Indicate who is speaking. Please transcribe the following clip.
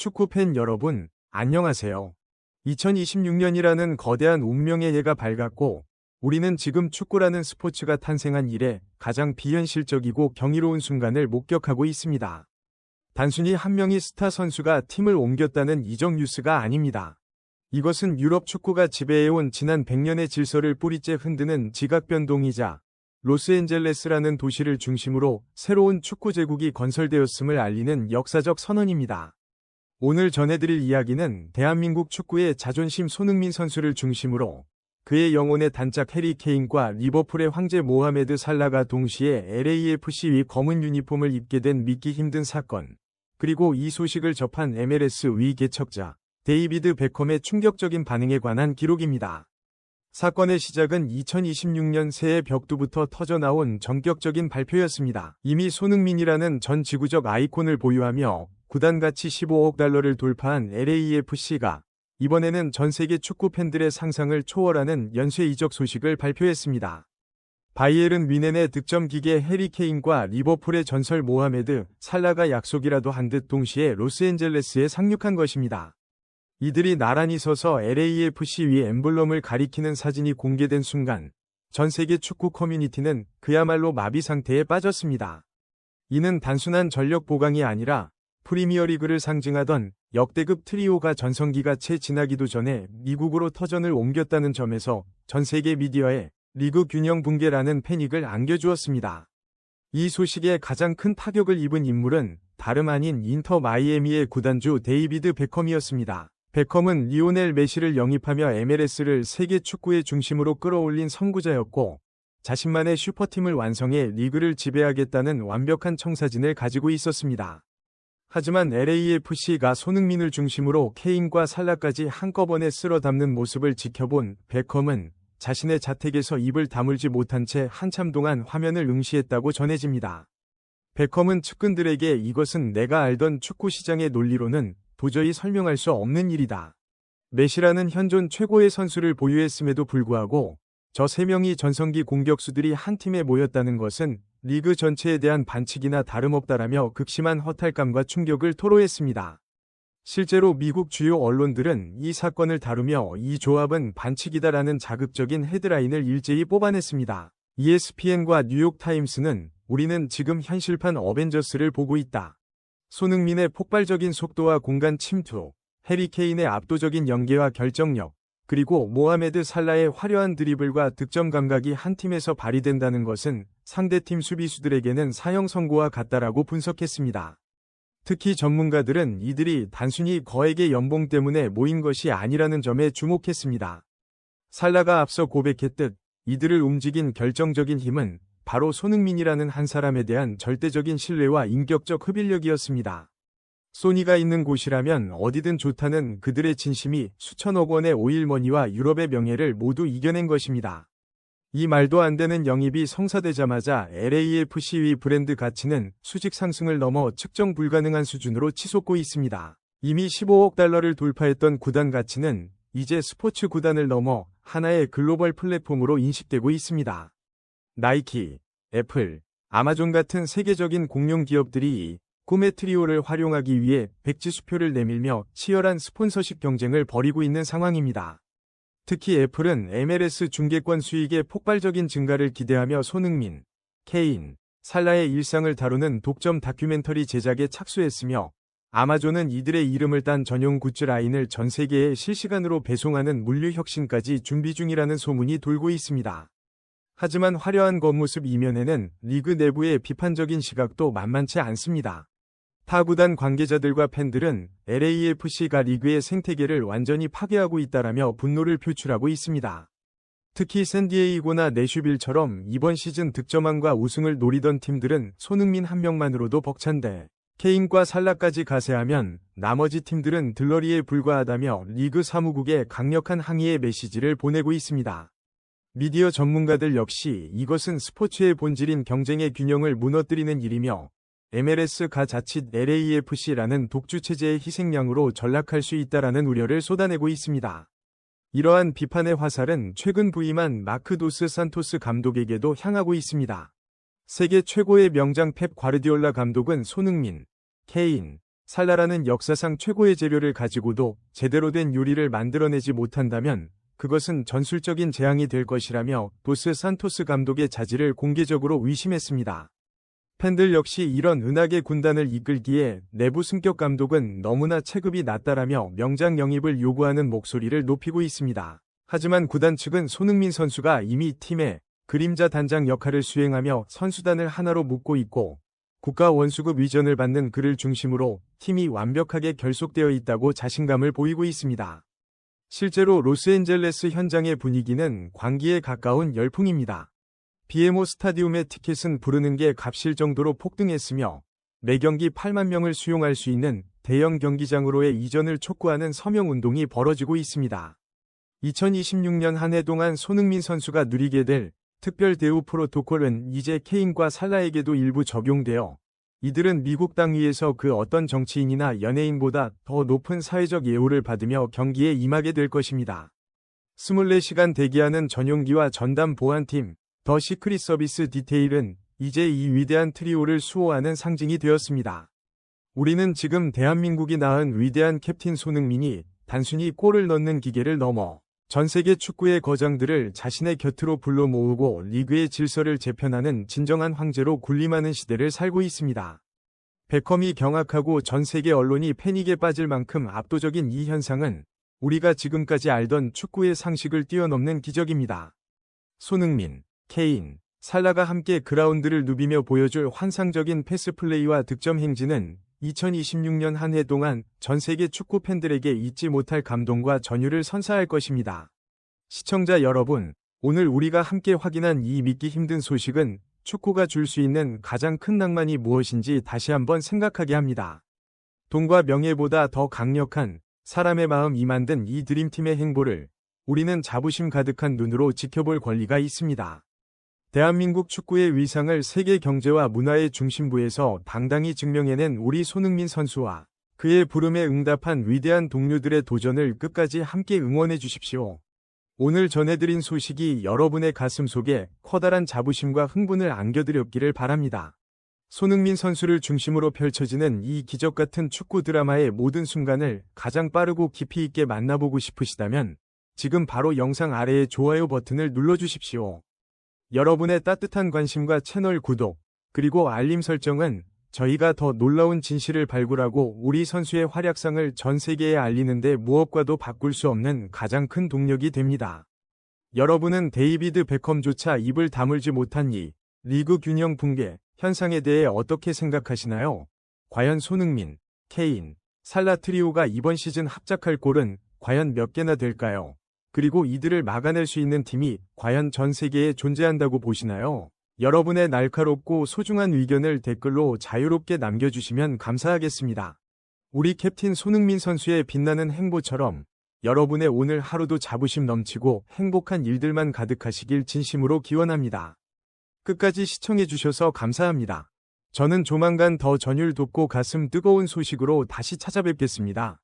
Speaker 1: 축구팬 여러분, 안녕하세요. 2026년이라는 거대한 운명의 해가 밝았고, 우리는 지금 축구라는 스포츠가 탄생한 이래 가장 비현실적이고 경이로운 순간을 목격하고 있습니다. 단순히 한 명의 스타 선수가 팀을 옮겼다는 이적 뉴스가 아닙니다. 이것은 유럽 축구가 지배해온 지난 100년의 질서를 뿌리째 흔드는 지각 변동이자 로스앤젤레스라는 도시를 중심으로 새로운 축구 제국이 건설되었음을 알리는 역사적 선언입니다. 오늘 전해드릴 이야기는 대한민국 축구의 자존심 손흥민 선수를 중심으로 그의 영혼의 단짝 해리 케인과 리버풀의 황제 모하메드 살라가 동시에 LAFC의 검은 유니폼을 입게 된 믿기 힘든 사건, 그리고 이 소식을 접한 MLS 위 개척자 데이비드 베컴의 충격적인 반응에 관한 기록입니다. 사건의 시작은 2026년 새해 벽두부터 터져나온 전격적인 발표였습니다. 이미 손흥민이라는 전 지구적 아이콘을 보유하며 구단 가치 15억 달러를 돌파한 LAFC가 이번에는 전 세계 축구 팬들의 상상을 초월하는 연쇄 이적 소식을 발표했습니다. 바이에른 뮌헨의 득점 기계 해리 케인과 리버풀의 전설 모하메드 살라가 약속이라도 한 듯 동시에 로스앤젤레스에 상륙한 것입니다. 이들이 나란히 서서 LAFC 위 엠블럼을 가리키는 사진이 공개된 순간 전 세계 축구 커뮤니티는 그야말로 마비 상태에 빠졌습니다. 이는 단순한 전력 보강이 아니라 프리미어리그를 상징하던 역대급 트리오가 전성기가 채 지나기도 전에 미국으로 터전을 옮겼다는 점에서 전 세계 미디어에 리그 균형 붕괴라는 패닉을 안겨주었습니다. 이 소식에 가장 큰 타격을 입은 인물은 다름 아닌 인터 마이애미의 구단주 데이비드 베컴이었습니다. 베컴은 리오넬 메시를 영입하며 MLS를 세계 축구의 중심으로 끌어올린 선구자였고, 자신만의 슈퍼팀을 완성해 리그를 지배하겠다는 완벽한 청사진을 가지고 있었습니다. 하지만 LAFC가 손흥민을 중심으로 케인과 살라까지 한꺼번에 쓸어 담는 모습을 지켜본 베컴은 자신의 자택에서 입을 다물지 못한 채 한참 동안 화면을 응시했다고 전해집니다. 베컴은 측근들에게 이것은 내가 알던 축구 시장의 논리로는 도저히 설명할 수 없는 일이다. 메시라는 현존 최고의 선수를 보유했음에도 불구하고 저 3명이 전성기 공격수들이 한 팀에 모였다는 것은 리그 전체에 대한 반칙이나 다름없다라며 극심한 허탈감과 충격을 토로했습니다. 실제로 미국 주요 언론들은 이 사건을 다루며 이 조합은 반칙이다라는 자극적인 헤드라인을 일제히 뽑아냈습니다. ESPN과 뉴욕타임스는 우리는 지금 현실판 어벤져스를 보고 있다. 손흥민의 폭발적인 속도와 공간 침투, 해리 케인의 압도적인 연계와 결정력, 그리고 모하메드 살라의 화려한 드리블과 득점 감각이 한 팀에서 발휘된다는 것은 상대팀 수비수들에게는 사형 선고와 같다라고 분석했습니다. 특히 전문가들은 이들이 단순히 거액의 연봉 때문에 모인 것이 아니라는 점에 주목했습니다. 살라가 앞서 고백했듯 이들을 움직인 결정적인 힘은 바로 손흥민이라는 한 사람에 대한 절대적인 신뢰와 인격적 흡인력이었습니다. 소니가 있는 곳이라면 어디든 좋다는 그들의 진심이 수천억 원의 오일머니와 유럽의 명예를 모두 이겨낸 것입니다. 이 말도 안 되는 영입이 성사되자마자 LAFC의 브랜드 가치는 수직 상승을 넘어 측정 불가능한 수준으로 치솟고 있습니다. 이미 15억 달러를 돌파했던 구단 가치는 이제 스포츠 구단을 넘어 하나의 글로벌 플랫폼으로 인식되고 있습니다. 나이키, 애플, 아마존 같은 세계적인 공룡 기업들이 꿈의 트리오를 활용하기 위해 백지수표를 내밀며 치열한 스폰서십 경쟁을 벌이고 있는 상황입니다. 특히 애플은 MLS 중계권 수익의 폭발적인 증가를 기대하며 손흥민, 케인, 살라의 일상을 다루는 독점 다큐멘터리 제작에 착수했으며 아마존은 이들의 이름을 딴 전용 굿즈 라인을 전 세계에 실시간으로 배송하는 물류 혁신까지 준비 중이라는 소문이 돌고 있습니다. 하지만 화려한 겉모습 이면에는 리그 내부의 비판적인 시각도 만만치 않습니다. 타 구단 관계자들과 팬들은 LAFC가 리그의 생태계를 완전히 파괴하고 있다라며 분노를 표출하고 있습니다. 특히 샌디에이고나 내슈빌처럼 이번 시즌 득점왕과 우승을 노리던 팀들은 손흥민 한 명만으로도 벅찬데 케인과 살라까지 가세하면 나머지 팀들은 들러리에 불과하다며 리그 사무국에 강력한 항의의 메시지를 보내고 있습니다. 미디어 전문가들 역시 이것은 스포츠의 본질인 경쟁의 균형을 무너뜨리는 일이며 MLS가 자칫 LAFC라는 독주체제의 희생양으로 전락할 수 있다라는 우려를 쏟아내고 있습니다. 이러한 비판의 화살은 최근 부임한 마크 도스 산토스 감독에게도 향하고 있습니다. 세계 최고의 명장 펩 과르디올라 감독은 손흥민, 케인, 살라라는 역사상 최고의 재료를 가지고도 제대로 된 요리를 만들어내지 못한다면 그것은 전술적인 재앙이 될 것이라며 도스 산토스 감독의 자질을 공개적으로 의심했습니다. 팬들 역시 이런 은하계 군단을 이끌기에 내부 승격 감독은 너무나 체급이 낮다라며 명장 영입을 요구하는 목소리를 높이고 있습니다. 하지만 구단 측은 손흥민 선수가 이미 팀의 그림자 단장 역할을 수행하며 선수단을 하나로 묶고 있고 국가 원수급 위전을 받는 그를 중심으로 팀이 완벽하게 결속되어 있다고 자신감을 보이고 있습니다. 실제로 로스앤젤레스 현장의 분위기는 광기에 가까운 열풍입니다. BMO 스타디움의 티켓은 부르는 게 값일 정도로 폭등했으며 매경기 8만 명을 수용할 수 있는 대형 경기장으로의 이전을 촉구하는 서명운동이 벌어지고 있습니다. 2026년 한 해 동안 손흥민 선수가 누리게 될 특별 대우 프로토콜은 이제 케인과 살라에게도 일부 적용되어 이들은 미국 땅 위에서 그 어떤 정치인이나 연예인보다 더 높은 사회적 예우를 받으며 경기에 임하게 될 것입니다. 24시간 대기하는 전용기와 전담 보안팀, 더 시크릿 서비스 디테일은 이제 이 위대한 트리오를 수호하는 상징이 되었습니다. 우리는 지금 대한민국이 낳은 위대한 캡틴 손흥민이 단순히 골을 넣는 기계를 넘어 전 세계 축구의 거장들을 자신의 곁으로 불러 모으고 리그의 질서를 재편하는 진정한 황제로 군림하는 시대를 살고 있습니다. 베컴이 경악하고 전 세계 언론이 패닉에 빠질 만큼 압도적인 이 현상은 우리가 지금까지 알던 축구의 상식을 뛰어넘는 기적입니다. 손흥민, 케인, 살라가 함께 그라운드를 누비며 보여줄 환상적인 패스 플레이와 득점 행진은 2026년 한 해 동안 전 세계 축구 팬들에게 잊지 못할 감동과 전율을 선사할 것입니다. 시청자 여러분, 오늘 우리가 함께 확인한 이 믿기 힘든 소식은 축구가 줄 수 있는 가장 큰 낭만이 무엇인지 다시 한번 생각하게 합니다. 돈과 명예보다 더 강력한 사람의 마음이 만든 이 드림팀의 행보를 우리는 자부심 가득한 눈으로 지켜볼 권리가 있습니다. 대한민국 축구의 위상을 세계 경제와 문화의 중심부에서 당당히 증명해낸 우리 손흥민 선수와 그의 부름에 응답한 위대한 동료들의 도전을 끝까지 함께 응원해 주십시오. 오늘 전해드린 소식이 여러분의 가슴 속에 커다란 자부심과 흥분을 안겨드렸기를 바랍니다. 손흥민 선수를 중심으로 펼쳐지는 이 기적같은 축구 드라마의 모든 순간을 가장 빠르고 깊이 있게 만나보고 싶으시다면 지금 바로 영상 아래의 좋아요 버튼을 눌러주십시오. 여러분의 따뜻한 관심과 채널 구독, 그리고 알림 설정은 저희가 더 놀라운 진실을 발굴하고 우리 선수의 활약상을 전 세계에 알리는 데 무엇과도 바꿀 수 없는 가장 큰 동력이 됩니다. 여러분은 데이비드 베컴조차 입을 다물지 못한 이 리그 균형 붕괴 현상에 대해 어떻게 생각하시나요? 과연 손흥민, 케인, 살라 트리오가 이번 시즌 합작할 골은 과연 몇 개나 될까요? 그리고 이들을 막아낼 수 있는 팀이 과연 전 세계에 존재한다고 보시나요? 여러분의 날카롭고 소중한 의견을 댓글로 자유롭게 남겨주시면 감사하겠습니다. 우리 캡틴 손흥민 선수의 빛나는 행보처럼 여러분의 오늘 하루도 자부심 넘치고 행복한 일들만 가득하시길 진심으로 기원합니다. 끝까지 시청해주셔서 감사합니다. 저는 조만간 더 전율 돋고 가슴 뜨거운 소식으로 다시 찾아뵙겠습니다.